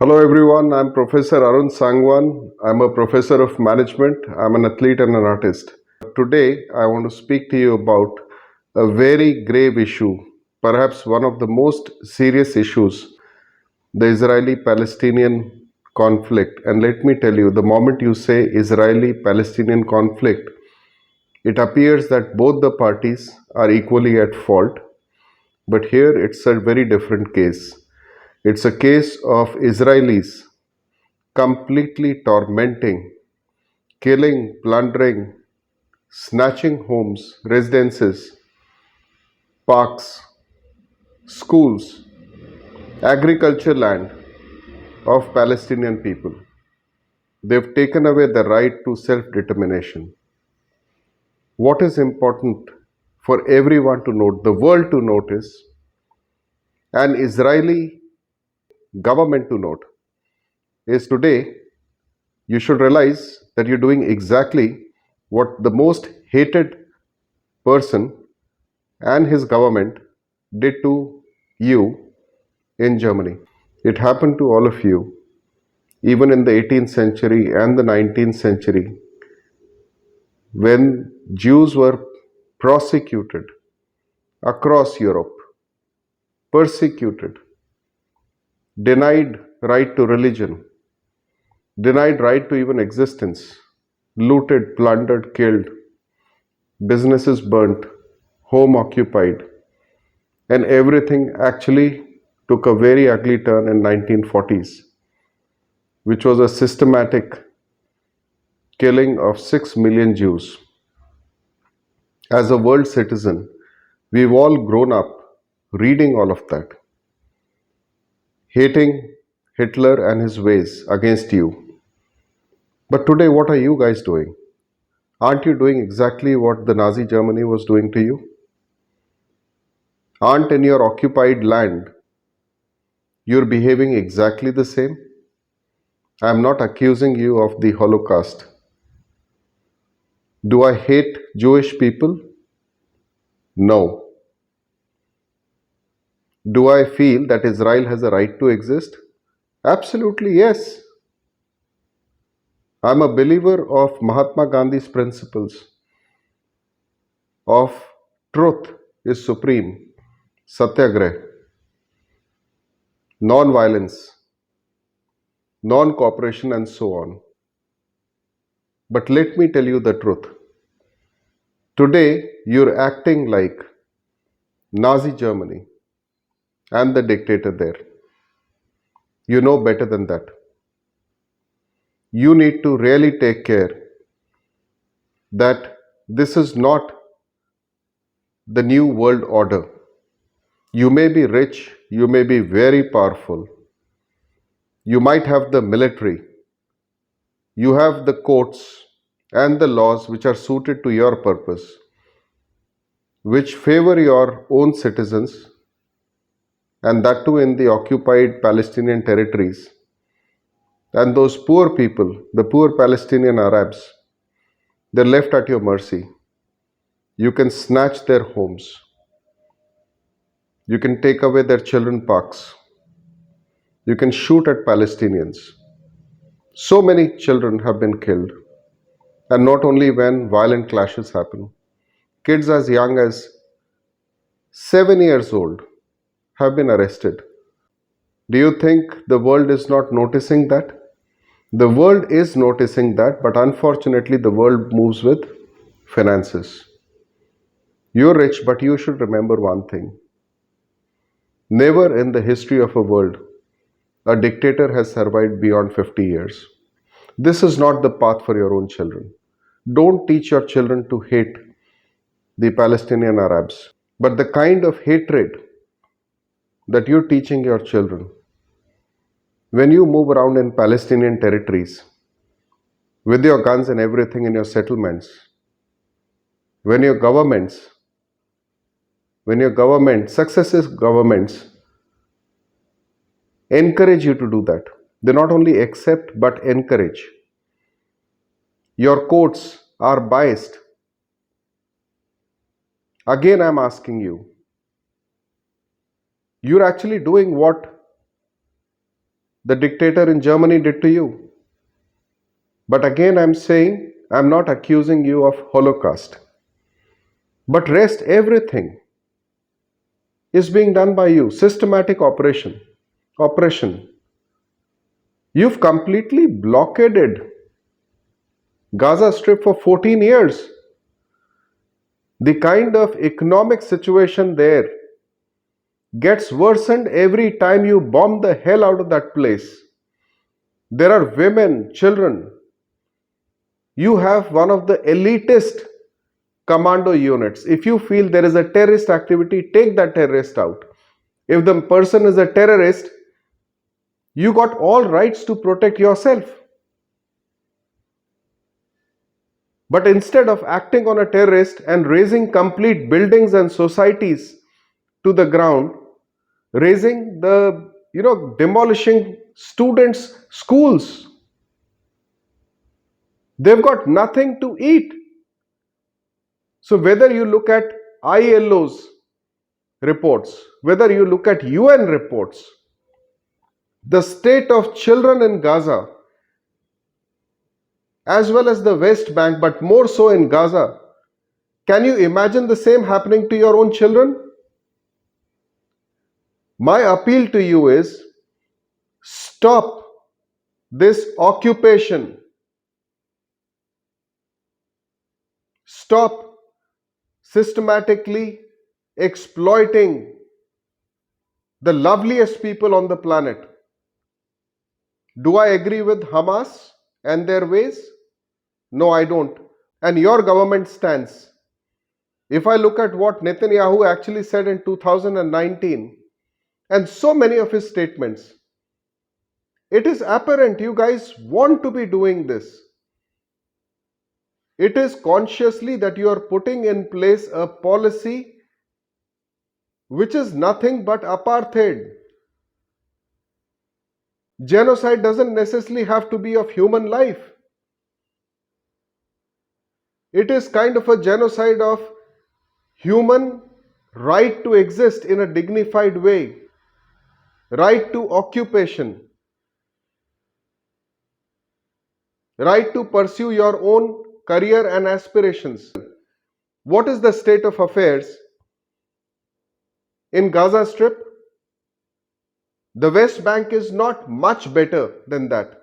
Hello everyone, I'm Professor Arun Sangwan. I'm a professor of management. I'm an athlete and an artist. Today, I want to speak to you about a very grave issue, perhaps one of the most serious issues, the Israeli Palestinian conflict. And let me tell you, the moment you say Israeli Palestinian conflict, it appears that both the parties are equally at fault. But here it's a very different case. It's a case of Israelis completely tormenting, killing, plundering, snatching homes, residences, parks, schools, agriculture land of Palestinian people. They've taken away the right to self determination. What is important for everyone to note, the world to notice, and Israeli government to note is today you should realize that you're doing exactly what the most hated person and his government did to you in Germany. It happened to all of you, even in the 18th century and the 19th century, when Jews were prosecuted across Europe, persecuted, denied right to religion, denied right to even existence, looted, plundered, killed, businesses burnt, home occupied, and everything actually took a very ugly turn in 1940s, which was a systematic killing of 6 million Jews. As a world citizen, we've all grown up reading all of that, hating Hitler and his ways against you. But today, what are you guys doing? Aren't you doing exactly what the Nazi Germany was doing to you? Aren't in your occupied land you're behaving exactly the same? I'm not accusing you of the Holocaust. Do I hate Jewish people? No. Do I feel that Israel has a right to exist? Absolutely yes. I'm a believer of Mahatma Gandhi's principles of truth is supreme, satyagrah, non-violence, non-cooperation and so on. But let me tell you the truth. Today, you're acting like Nazi Germany and the dictator there. You know better than that. You need to really take care that this is not the new world order. You may be rich, you may be very powerful, you might have the military, you have the courts and the laws which are suited to your purpose, which favor your own citizens, and that too in the occupied Palestinian territories. And those poor people, the poor Palestinian Arabs, they're left at your mercy. You can snatch their homes, you can take away their children parks, you can shoot at Palestinians. So many children have been killed, and not only when violent clashes happen. Kids as young as 7 years old have been arrested. Do you think the world is not noticing that? The world is noticing that, but unfortunately, the world moves with finances. You're rich, but you should remember one thing. Never in the history of a world a dictator has survived beyond 50 years. This is not the path for your own children. Don't teach your children to hate the Palestinian Arabs. But the kind of hatred that you're teaching your children, when you move around in Palestinian territories with your guns and everything in your settlements, when your governments, successive governments encourage you to do that, they not only accept but encourage. Your courts are biased. Again, I'm asking you, you're actually doing what the dictator in Germany did to you. But again, I'm saying, I'm not accusing you of Holocaust. But rest everything is being done by you. Systematic operation. Oppression. You've completely blockaded Gaza Strip for 14 years. The kind of economic situation there gets worsened every time you bomb the hell out of that place. There are women, children. You have one of the elitist commando units. If you feel there is a terrorist activity, take that terrorist out. If the person is a terrorist, you got all rights to protect yourself. But instead of acting on a terrorist and razing complete buildings and societies to the ground, razing demolishing students' schools, they've got nothing to eat. So whether you look at ILO's reports, whether you look at UN reports, the state of children in Gaza, as well as the West Bank, but more so in Gaza, can you imagine the same happening to your own children? My appeal to you is stop this occupation. Stop systematically exploiting the loveliest people on the planet. Do I agree with Hamas and their ways? No, I don't. And your government stands. If I look at what Netanyahu actually said in 2019 and so many of his statements, it is apparent you guys want to be doing this. It is consciously that you are putting in place a policy which is nothing but apartheid. Genocide doesn't necessarily have to be of human life. It is kind of a genocide of human right to exist in a dignified way, right to occupation, right to pursue your own career and aspirations. What is the state of affairs in Gaza Strip? The West Bank is not much better than that.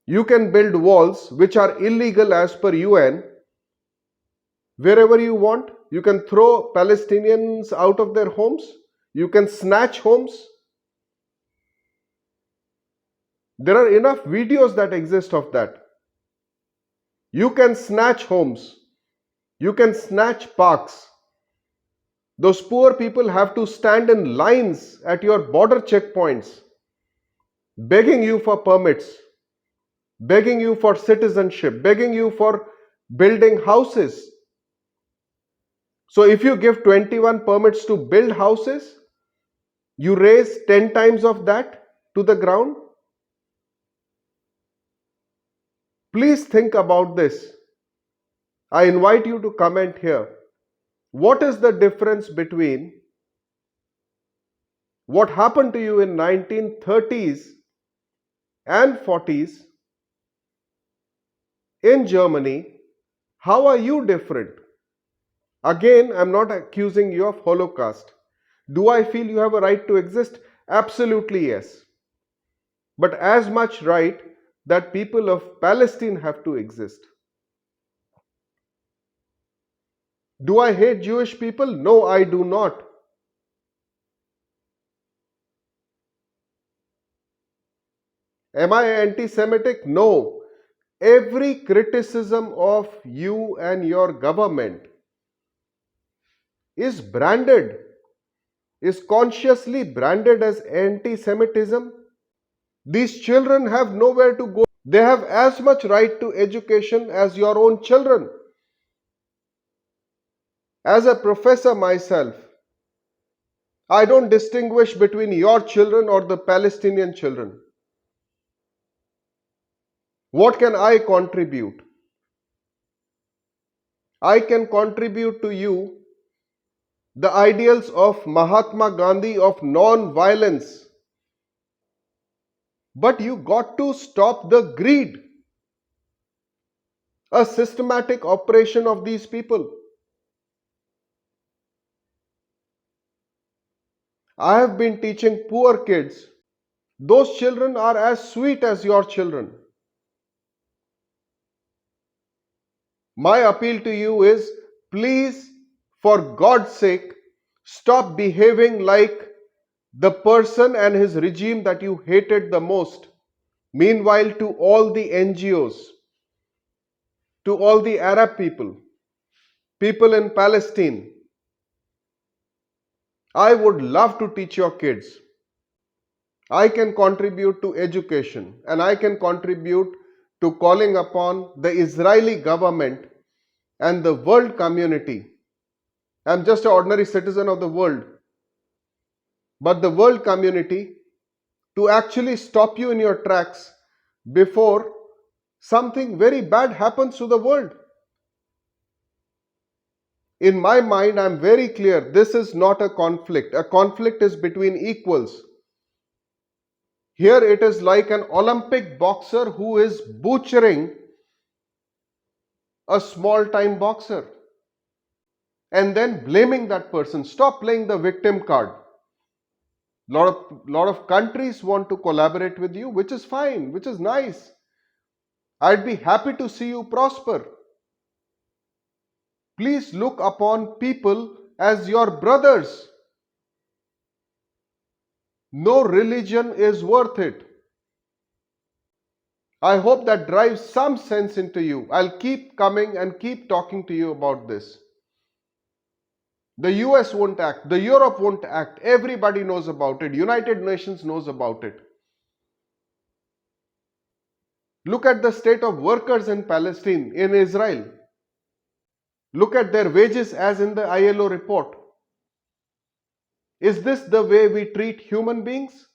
You can build walls which are illegal as per UN wherever you want. You can throw Palestinians out of their homes. You can snatch homes. There are enough videos that exist of that. You can snatch homes. You can snatch parks. Those poor people have to stand in lines at your border checkpoints, begging you for permits, begging you for citizenship, begging you for building houses. So if you give 21 permits to build houses, you raise 10 times of that to the ground. Please think about this. I invite you to comment here. What is the difference between what happened to you in 1930s and 40s in Germany? How are you different? Again, I'm not accusing you of Holocaust. Do I feel you have a right to exist? Absolutely yes. But as much right that people of Palestine have to exist. Do I hate Jewish people? No, I do not. Am I anti-Semitic? No. Every criticism of you and your government is branded, is consciously branded as anti-Semitism. These children have nowhere to go. They have as much right to education as your own children. As a professor myself, I don't distinguish between your children or the Palestinian children. What can I contribute? I can contribute to you the ideals of Mahatma Gandhi of non-violence. But you got to stop the greed, a systematic operation of these people. I have been teaching poor kids. Those children are as sweet as your children. My appeal to you is please, for God's sake, stop behaving like the person and his regime that you hated the most. Meanwhile, to all the NGOs, to all the Arab people, people in Palestine, I would love to teach your kids. I can contribute to education and I can contribute to calling upon the Israeli government and the world community. I'm just an ordinary citizen of the world, but the world community to actually stop you in your tracks before something very bad happens to the world. In my mind, I'm very clear this is not a conflict. A conflict is between equals. Here it is like an Olympic boxer who is butchering a small time boxer and then blaming that person. Stop playing the victim card. Lot of countries want to collaborate with you, which is fine, which is nice. I'd be happy to see you prosper. Please look upon people as your brothers. No religion is worth it. I hope that drives some sense into you. I'll keep coming and keep talking to you about this. The US won't act, the Europe won't act. Everybody knows about it. United Nations knows about it. Look at the state of workers in Palestine, in Israel. Look at their wages as in the ILO report. Is this the way we treat human beings?